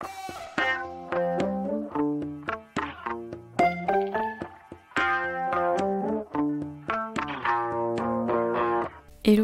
Hello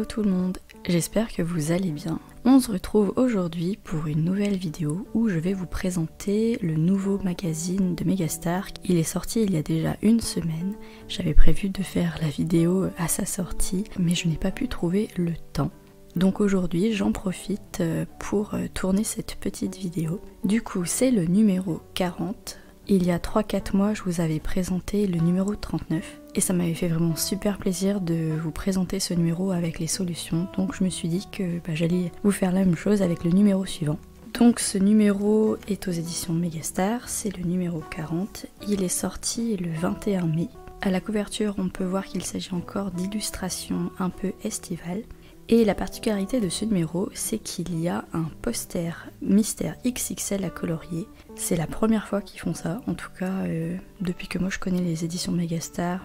tout le monde, j'espère que vous allez bien. On se retrouve aujourd'hui pour une nouvelle vidéo où je vais vous présenter le nouveau magazine de Megastar. Il est sorti il y a déjà une semaine. J'avais prévu de faire la vidéo à sa sortie, mais je n'ai pas pu trouver le temps. Donc aujourd'hui j'en profite pour tourner cette petite vidéo. Du coup c'est le numéro 40. Il y a 3-4 mois je vous avais présenté le numéro 39 et ça m'avait fait vraiment super plaisir de vous présenter ce numéro avec les solutions. Donc je me suis dit que j'allais vous faire la même chose avec le numéro suivant. Donc ce numéro est aux éditions Megastar, c'est le numéro 40. Il est sorti le 21 mai. À la couverture on peut voir qu'il s'agit encore d'illustrations un peu estivales. Et la particularité de ce numéro, c'est qu'il y a un poster mystère XXL à colorier. C'est la première fois qu'ils font ça, en tout cas depuis que moi je connais les éditions Megastar,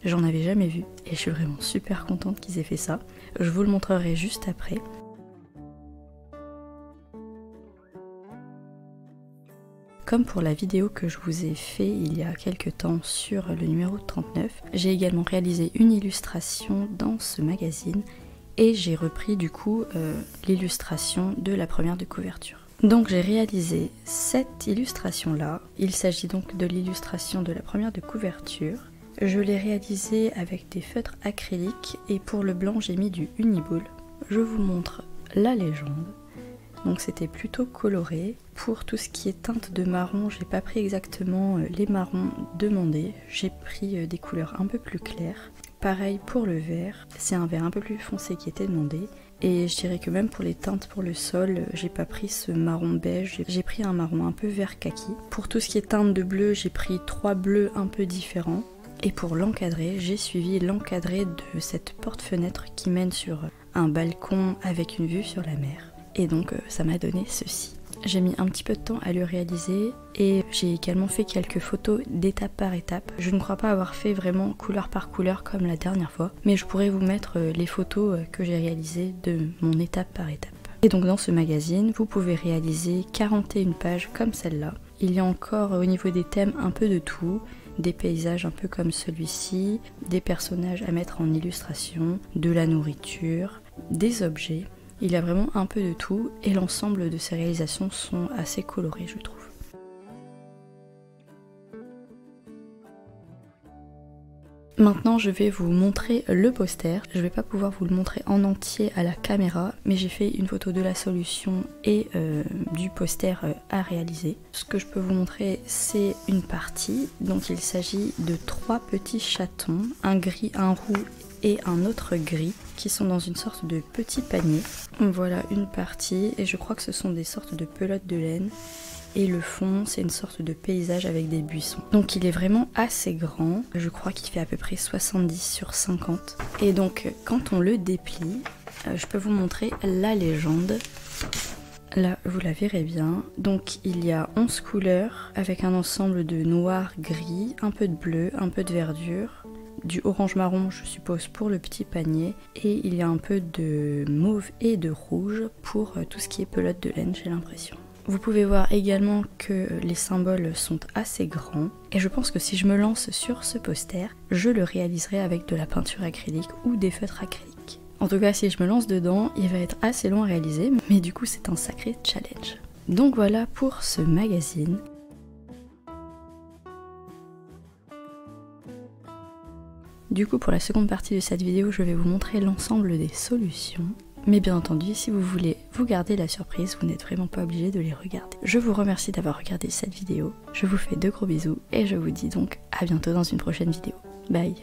j'en avais jamais vu. Et je suis vraiment super contente qu'ils aient fait ça. Je vous le montrerai juste après. Comme pour la vidéo que je vous ai fait il y a quelques temps sur le numéro 39, j'ai également réalisé une illustration dans ce magazine. Et j'ai repris du coup l'illustration de la première de couverture. Donc j'ai réalisé cette illustration là. Il s'agit donc de l'illustration de la première de couverture. Je l'ai réalisée avec des feutres acryliques et pour le blanc j'ai mis du Uniball. Je vous montre la légende. Donc c'était plutôt coloré. Pour tout ce qui est teinte de marron, j'ai pas pris exactement les marrons demandés. J'ai pris des couleurs un peu plus claires. Pareil pour le vert, c'est un vert un peu plus foncé qui était demandé. Et je dirais que même pour les teintes pour le sol, j'ai pas pris ce marron beige, j'ai pris un marron un peu vert kaki. Pour tout ce qui est teinte de bleu, j'ai pris 3 bleus un peu différents. Et pour l'encadré, j'ai suivi l'encadré de cette porte-fenêtre qui mène sur un balcon avec une vue sur la mer. Et donc ça m'a donné ceci. J'ai mis un petit peu de temps à le réaliser et j'ai également fait quelques photos d'étape par étape. Je ne crois pas avoir fait vraiment couleur par couleur comme la dernière fois, mais je pourrais vous mettre les photos que j'ai réalisées de mon étape par étape. Et donc dans ce magazine, vous pouvez réaliser 41 pages comme celle-là. Il y a encore au niveau des thèmes un peu de tout, des paysages un peu comme celui-ci, des personnages à mettre en illustration, de la nourriture, des objets. Il y a vraiment un peu de tout et l'ensemble de ces réalisations sont assez colorées, je trouve. Maintenant je vais vous montrer le poster. Je ne vais pas pouvoir vous le montrer en entier à la caméra, mais j'ai fait une photo de la solution et du poster à réaliser. Ce que je peux vous montrer, c'est une partie. Donc il s'agit de 3 petits chatons, un gris, un roux et un autre gris qui sont dans une sorte de petit panier. Voilà une partie et je crois que ce sont des sortes de pelotes de laine et le fond c'est une sorte de paysage avec des buissons. Donc il est vraiment assez grand, je crois qu'il fait à peu près 70 sur 50 et donc quand on le déplie, je peux vous montrer la légende. Là, vous la verrez bien. Donc, il y a 11 couleurs avec un ensemble de noir, gris, un peu de bleu, un peu de verdure, du orange marron, je suppose, pour le petit panier. Et il y a un peu de mauve et de rouge pour tout ce qui est pelote de laine, j'ai l'impression. Vous pouvez voir également que les symboles sont assez grands. Et je pense que si je me lance sur ce poster, je le réaliserai avec de la peinture acrylique ou des feutres acryliques. En tout cas, si je me lance dedans, il va être assez long à réaliser, mais du coup c'est un sacré challenge. Donc voilà pour ce magazine. Du coup, pour la seconde partie de cette vidéo, je vais vous montrer l'ensemble des solutions. Mais bien entendu, si vous voulez vous garder la surprise, vous n'êtes vraiment pas obligé de les regarder. Je vous remercie d'avoir regardé cette vidéo, je vous fais de gros bisous et je vous dis donc à bientôt dans une prochaine vidéo. Bye!